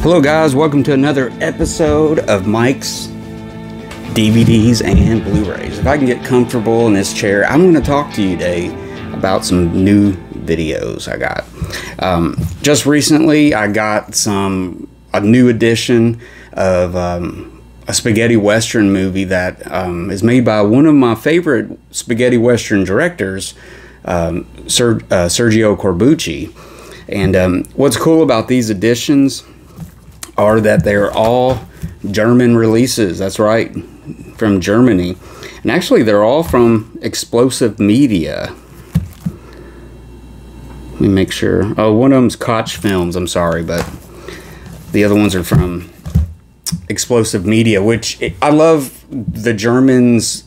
Hello guys, welcome to another episode of Mike's DVDs and Blu-rays. If I can get comfortable in this chair, I'm going to talk to you today about some new videos I got. Just recently I got a new edition of a spaghetti western movie that is made by one of my favorite spaghetti western directors, Sergio Corbucci. And what's cool about these editions are that they're all German releases. That's right, from Germany. And actually they're all from Explosive Media. Let me make sure. Oh, one of them's Koch Films, I'm sorry, but the other ones are from Explosive Media, which I love the Germans'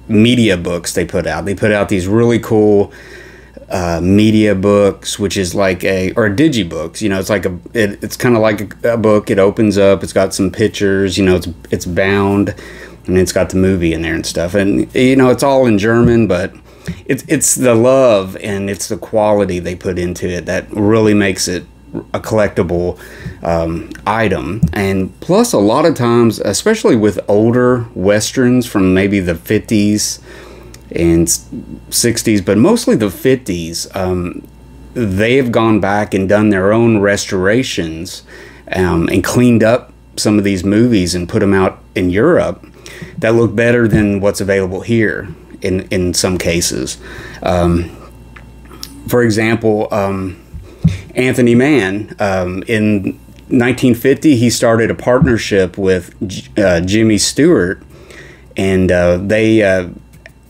media books they put out. They put out these really cool media books, which is like a digibooks. You know, it's like it's kind of like a book. It opens up, it's got some pictures, you know, it's bound, and it's got the movie in there and stuff. And you know, it's all in German, but it's the love and it's the quality they put into it that really makes it a collectible item. And plus, a lot of times, especially with older westerns from maybe the 50s and 60s, but mostly the 50s, they've gone back and done their own restorations and cleaned up some of these movies and put them out in Europe that look better than what's available here in some cases. For example, Anthony Mann, in 1950, he started a partnership with Jimmy Stewart, and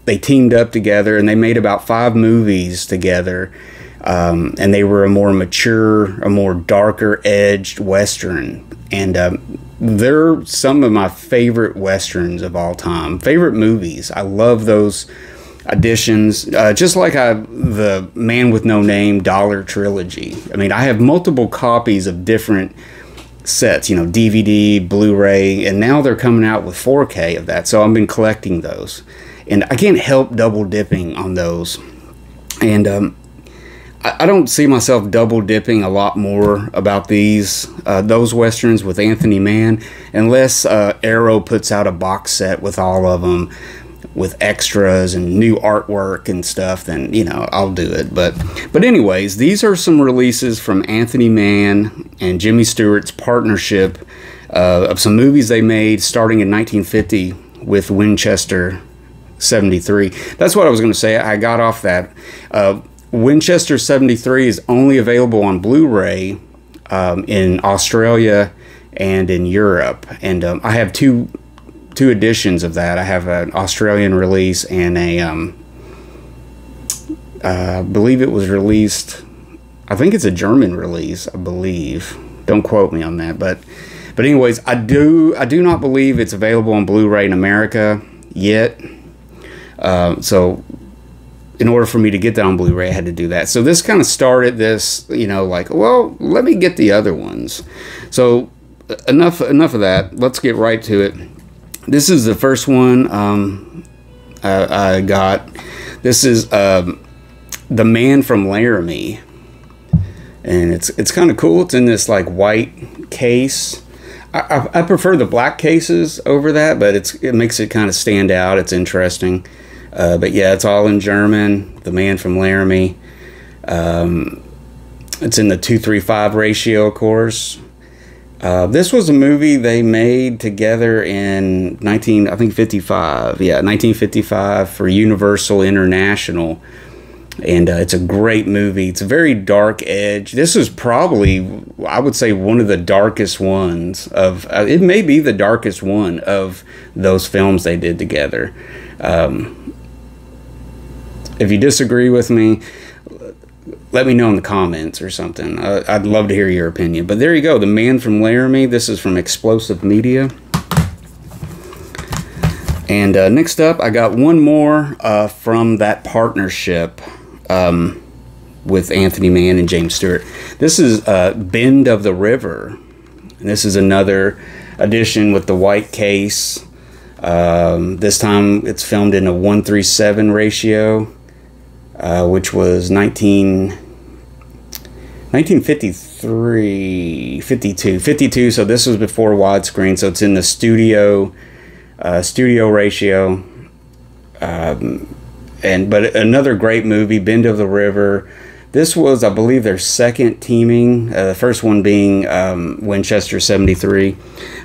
they teamed up together and they made about 5 movies together, and they were a more mature, a more darker edged western, and they're some of my favorite westerns of all time, favorite movies. I love those editions, just like the Man with No Name Dollar Trilogy. I mean, I have multiple copies of different sets, you know, DVD, Blu-ray, and now they're coming out with 4K of that, so I've been collecting those. And I can't help double dipping on those. And I don't see myself double dipping a lot more about those westerns with Anthony Mann, unless Arrow puts out a box set with all of them, with extras and new artwork and stuff. Then, you know, I'll do it. But anyways, these are some releases from Anthony Mann and Jimmy Stewart's partnership of some movies they made starting in 1950 with Winchester 73. That's what I was going to say. I got off that. Winchester 73 is only available on Blu-ray in Australia and in Europe. And I have two editions of that. I have an Australian release and I believe it was released, I think it's a German release, I believe. Don't quote me on that. But anyways, I do not believe it's available on Blu-ray in America yet. So in order for me to get that on Blu-ray, I had to do that. So this kind of started this, you know, like, well, let me get the other ones. So enough of that. Let's get right to it. This is the first one I got. This is The Man from Laramie. And it's kind of cool. It's in this like white case. I prefer the black cases over that, but it makes it kind of stand out. It's interesting. But yeah, it's all in German. The Man from Laramie. It's in the 2:3:5 ratio, of course. This was a movie they made together in 1955. Yeah, 1955 for Universal International. And it's a great movie. It's a very dark edge. This is probably, I would say, one of the darkest ones of, it may be the darkest one of those films they did together. If you disagree with me, let me know in the comments or something. I'd love to hear your opinion. But there you go, The Man from Laramie. This is from Explosive Media. And next up, I got one more from that partnership with Anthony Mann and James Stewart. This is Bend of the River. And this is another edition with the white case. This time it's filmed in a 1:7 ratio. Which was 1953, 52. So this was before widescreen. So it's in the studio ratio. But another great movie, Bend of the River. This was, I believe, their second teaming. The first one being Winchester 73.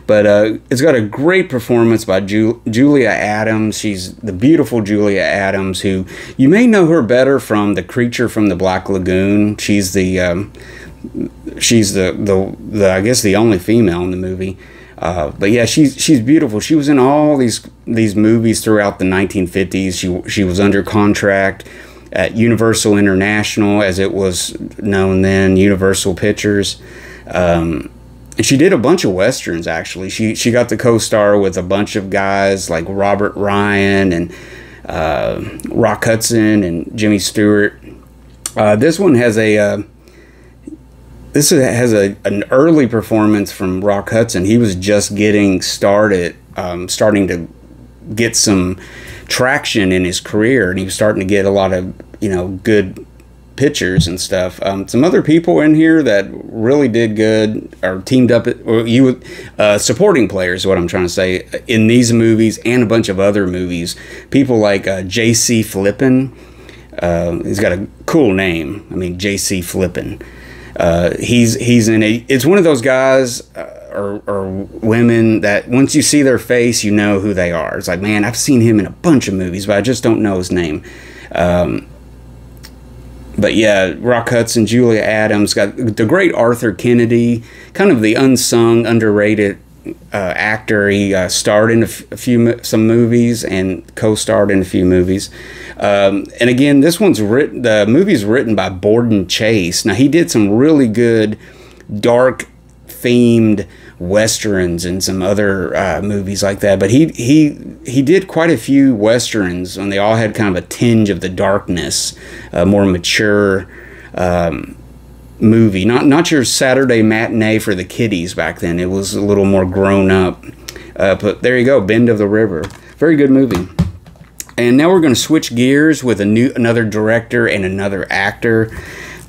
But it's got a great performance by Julia Adams. She's the beautiful Julia Adams, who you may know her better from The Creature from the Black Lagoon. She's the I guess the only female in the movie. But yeah, she's beautiful. She was in all these movies throughout the 1950s. She was under contract at Universal International, as it was known then, Universal Pictures. And she did a bunch of westerns, actually. She got to co-star with a bunch of guys like Robert Ryan and Rock Hudson and Jimmy Stewart. This one has an early performance from Rock Hudson. He was just getting started, starting to get some traction in his career, and he was starting to get a lot of good pictures and stuff. Some other people in here that really did good are teamed up, supporting players is what I'm trying to say, in these movies and a bunch of other movies. People like J.C. Flippin. He's got a cool name. I mean, J.C. Flippin. He's in a. It's one of those guys or women that once you see their face, you know who they are. It's like, man, I've seen him in a bunch of movies, but I just don't know his name. But yeah, Rock Hudson, Julia Adams, got the great Arthur Kennedy, kind of the unsung, underrated actor. He starred in some movies and co-starred in a few movies. And again, the movie's written by Borden Chase. Now, he did some really good dark themed westerns and some other movies like that, but he did quite a few westerns, and they all had kind of a tinge of the darkness, a more mature movie, not your Saturday matinee for the kiddies back then. It was a little more grown up. But there you go, Bend of the River, very good movie. And now we're going to switch gears with another director and another actor.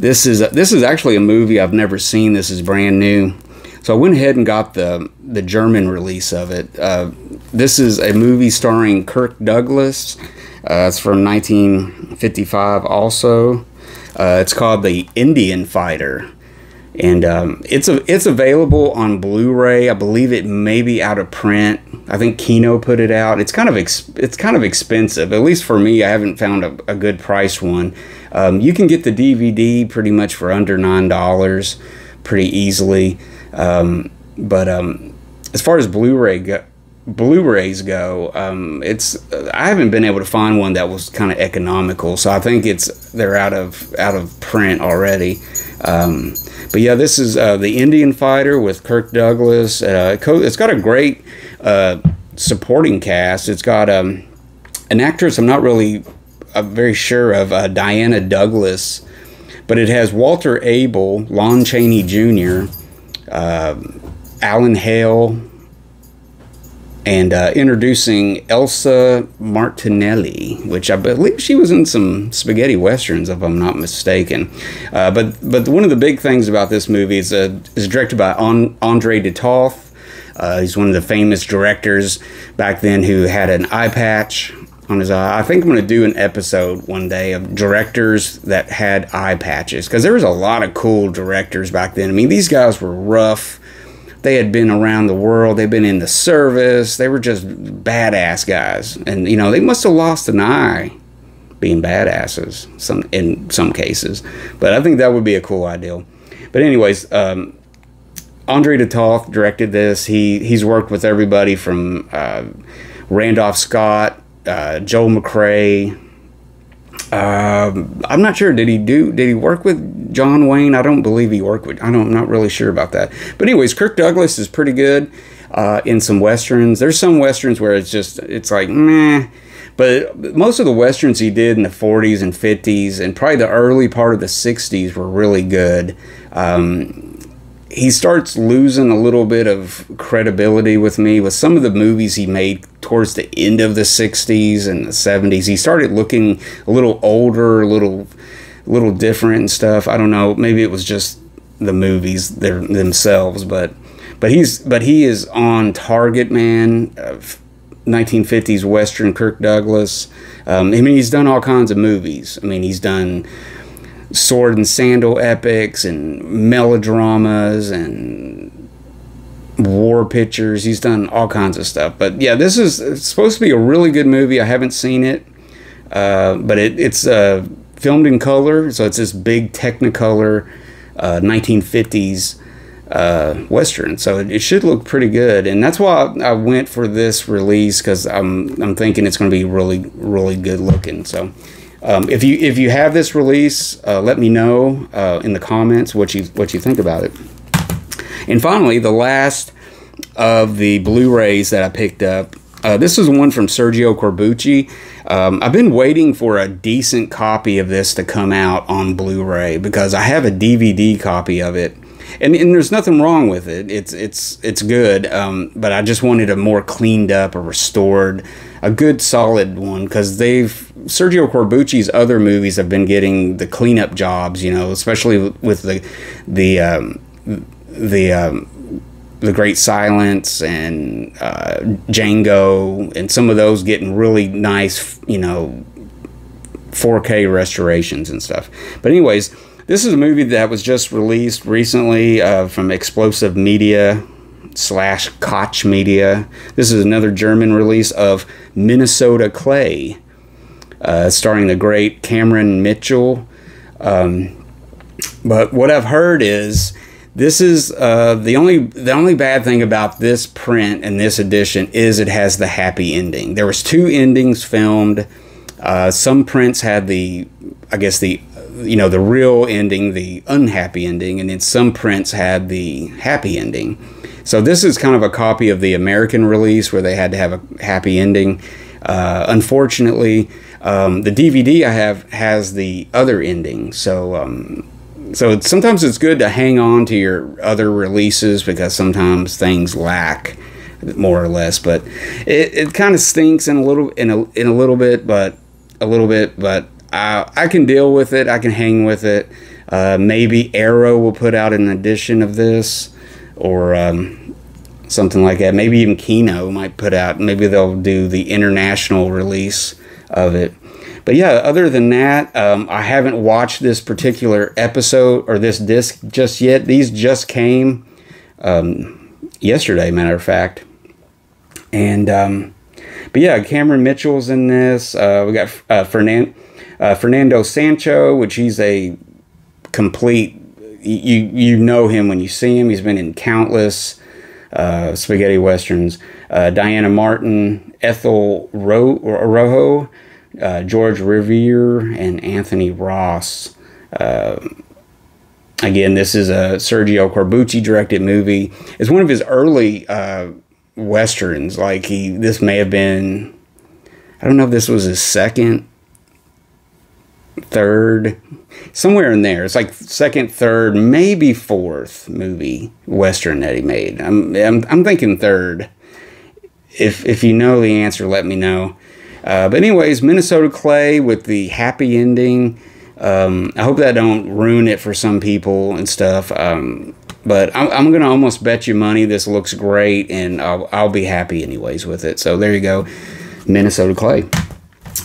This is actually a movie I've never seen. This is brand new. So I went ahead and got the German release of it. This is a movie starring Kirk Douglas. It's from 1955 also. It's called The Indian Fighter. And it's available on Blu-ray. I believe it may be out of print. I think Kino put it out. It's kind of expensive. At least for me, I haven't found a good priced one. You can get the DVD pretty much for under $9 pretty easily. But as far as Blu-rays go, I haven't been able to find one that was kind of economical, so I think they're out of print already. But yeah, this is The Indian Fighter with Kirk Douglas. It's got a great supporting cast. It's got an actress I'm not really very sure of, Diana Douglas, but it has Walter Abel, Lon Chaney Jr., Alan Hale, and introducing Elsa Martinelli, which I believe she was in some spaghetti westerns, if I'm not mistaken. But one of the big things about this movie is directed by Andre de Toth. He's one of the famous directors back then who had an eye patch on his eye. I think I'm going to do an episode one day of directors that had eye patches, because there was a lot of cool directors back then. I mean, these guys were rough. They had been around the world. They've been in the service. They were just badass guys. And, they must have lost an eye being badasses in some cases. But I think that would be a cool idea. But anyways, Andre de Toth directed this. He's worked with everybody from Randolph Scott, Joel McCrea. I'm not sure. Did he work with John Wayne? I don't believe he worked with. I'm not really sure about that. But anyways, Kirk Douglas is pretty good in some westerns. There's some westerns where it's like meh. But most of the westerns he did in the 40s and 50s and probably the early part of the 60s were really good. He starts losing a little bit of credibility with me with some of the movies he made towards the end of the 60s and the 70s. He started looking a little older, a little different and stuff. I don't know. Maybe it was just the movies themselves, but he is on target, man. 1950s Western Kirk Douglas. I mean, he's done all kinds of movies. I mean, he's done sword and sandal epics and melodramas and war pictures. He's done all kinds of stuff. But yeah, it's supposed to be a really good movie. I haven't seen it, but it's filmed in color, so it's this big Technicolor 1950s Western, so it should look pretty good, and that's why I went for this release, because I'm thinking it's going to be really, really good looking. So if you have this release, let me know in the comments what you think about it. And finally, the last of the Blu-rays that I picked up, this is one from Sergio Corbucci. I've been waiting for a decent copy of this to come out on Blu-ray, because I have a DVD copy of it. And there's nothing wrong with it. It's good, but I just wanted a more cleaned up, a restored, a good solid one, because Sergio Corbucci's other movies have been getting the cleanup jobs, you know, especially with the Great Silence and Django, and some of those getting really nice, you know, 4K restorations and stuff. But anyways, this is a movie that was just released recently from Explosive Media / Koch Media. This is another German release of Minnesota Clay, starring the great Cameron Mitchell. But what I've heard is this is the only bad thing about this print and this edition is it has the happy ending. There was 2 endings filmed. Some prints had the real ending, the unhappy ending, and then some prints had the happy ending. So this is kind of a copy of the American release where they had to have a happy ending. Unfortunately, the DVD I have has the other ending. So sometimes it's good to hang on to your other releases, because sometimes things lack, more or less. But it kind of stinks in a little bit, but I can deal with it. I can hang with it. Maybe Arrow will put out an edition of this, or something like that. Maybe even Kino might put out. Maybe they'll do the international release of it. But yeah, other than that, I haven't watched this particular episode or this disc just yet. These just came yesterday, matter of fact. And but yeah, Cameron Mitchell's in this. We got Fernando Sancho, which he's a complete, you know him when you see him. He's been in countless spaghetti westerns. Diana Martin, Ethel Rojo, George Revere, and Anthony Ross. Again, this is a Sergio Corbucci directed movie. It's one of his early westerns. Like this may have been, I don't know if this was his second, third, somewhere in there. It's like second, third, maybe fourth movie western that he made. I'm thinking third. If you know the answer, let me know. But anyways, Minnesota Clay with the happy ending. I hope that don't ruin it for some people and stuff. But I'm gonna almost bet you money this looks great, and I'll be happy anyways with it. So there you go, Minnesota Clay.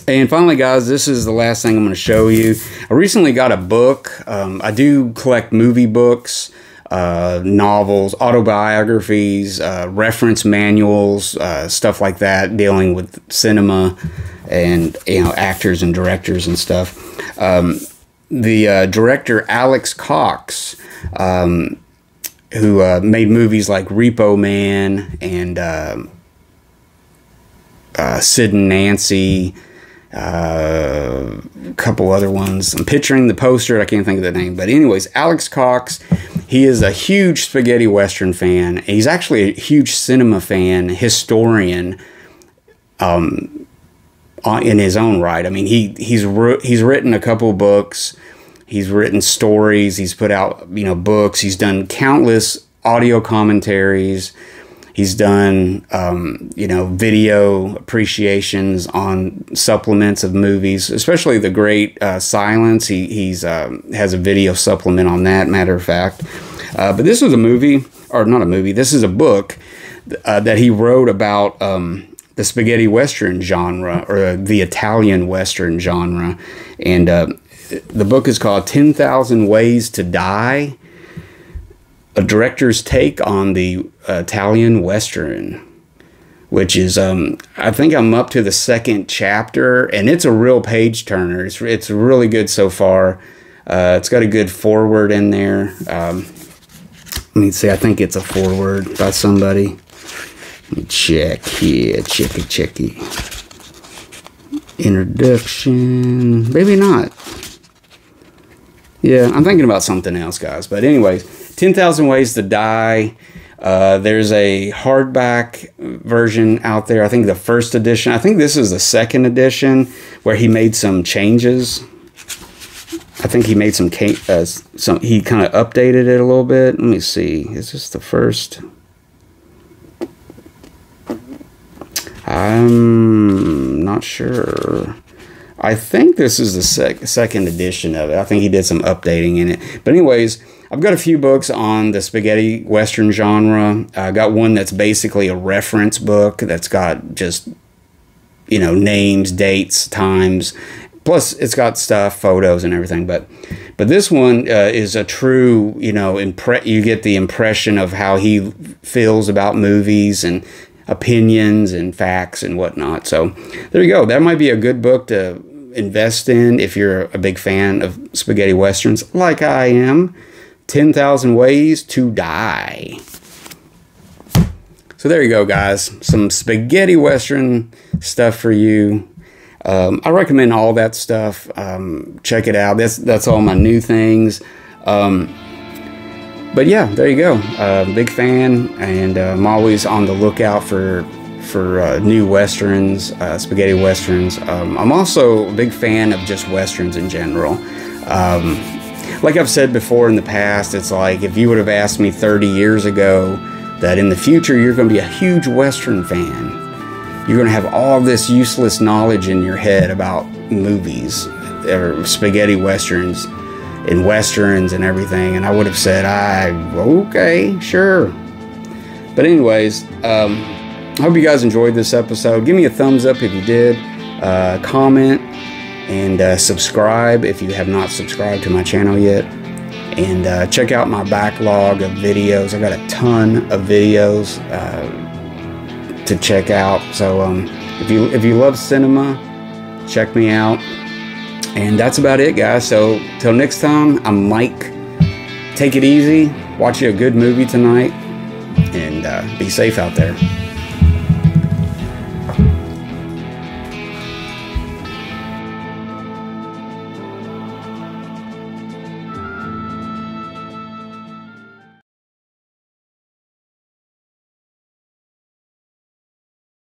And finally, guys, this is the last thing I'm going to show you. I recently got a book. I do collect movie books, novels, autobiographies, reference manuals, stuff like that, dealing with cinema and, you know, actors and directors and stuff. The director Alex Cox, who made movies like Repo Man and Sid and Nancy, a couple other ones. I'm picturing the poster. I can't think of the name. But anyways, Alex Cox, he is a huge spaghetti western fan. He's actually a huge cinema fan, historian, in his own right. I mean, he's written a couple books. He's written stories. He's put out, you know, books. He's done countless audio commentaries. He's done, you know, video appreciations on supplements of movies, especially The Great Silence. He's has a video supplement on that, matter of fact. But this was a movie, or not a movie, this is a book that he wrote about the spaghetti western genre, or the Italian western genre. And the book is called 10,000 Ways to Die, a director's take on the Italian western, which is, I think I'm up to the second chapter, and it's a real page turner. It's really good so far. It's got a good foreword in there. Let me see, I think it's a foreword by somebody. Let me check here, checky. Introduction, maybe not. Yeah, I'm thinking about something else, guys. But anyways, 10,000 Ways to Die. There's a hardback version out there. I think the first edition. I think this is the second edition where he made some changes. I think he made some. He kind of updated it a little bit. Let me see. Is this the first? I'm not sure. I think this is the second edition of it. I think he did some updating in it. But anyways, I've got a few books on the spaghetti western genre. I got one that's basically a reference book that's got just, you know, names, dates, times. Plus, it's got stuff, photos, and everything. But this one is a true, you know, you get the impression of how he feels about movies and opinions and facts and whatnot. So there you go. That might be a good book to invest in if you're a big fan of spaghetti westerns, like I am. 10,000 Ways to Die. So there you go, guys. Some spaghetti western stuff for you. I recommend all that stuff. Check it out. That's all my new things. But yeah, there you go. Big fan, and I'm always on the lookout for new westerns, spaghetti westerns. I'm also a big fan of just westerns in general. Like I've said before in the past, it's like if you would have asked me 30 years ago that in the future you're going to be a huge western fan, you're going to have all this useless knowledge in your head about movies, or spaghetti westerns, and westerns and everything, and I would have said, okay, sure. But anyways, I hope you guys enjoyed this episode. Give me a thumbs up if you did. Comment and subscribe if you have not subscribed to my channel yet. And check out my backlog of videos. I've got a ton of videos to check out. So if you love cinema, check me out. And that's about it, guys. So till next time, I'm Mike. Take it easy. Watch you a good movie tonight. And be safe out there.